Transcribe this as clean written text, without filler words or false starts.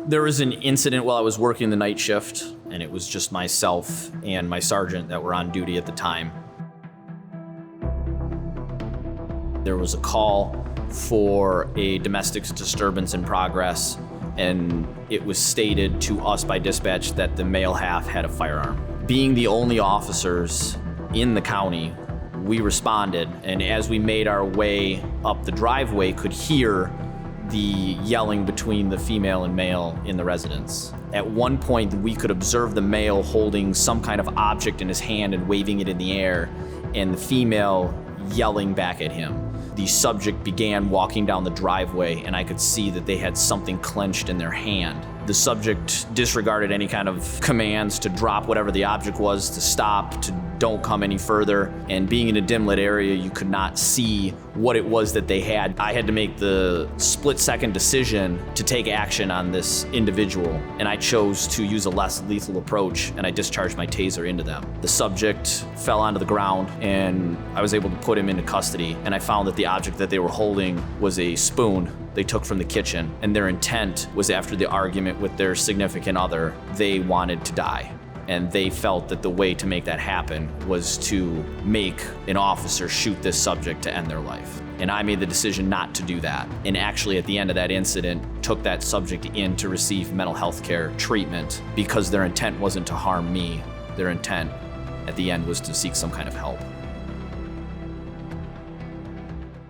There was an incident while I was working the night shift, and it was just myself and my sergeant that were on duty at the time. There was a call for a domestic disturbance in progress, and it was stated to us by dispatch that the male half had a firearm. Being the only officers in the county, we responded, and as we made our way up the driveway, could hear the yelling between the female and male in the residence. At one point, we could observe the male holding some kind of object in his hand and waving it in the air, and the female yelling back at him. The subject began walking down the driveway, and I could see that they had something clenched in their hand. The subject disregarded any kind of commands to drop whatever the object was, to stop, to don't come any further. And being in a dim lit area, you could not see what it was that they had. I had to make the split-second decision to take action on this individual, and I chose to use a less lethal approach, and I discharged my taser into them. The subject fell onto the ground, and I was able to put him into custody, and I found that the object that they were holding was a spoon they took from the kitchen, and their intent was, after the argument with their significant other, they wanted to die. And they felt that the way to make that happen was to make an officer shoot this subject to end their life. And I made the decision not to do that. And actually, at the end of that incident, took that subject in to receive mental health care treatment, because their intent wasn't to harm me. Their intent at the end was to seek some kind of help.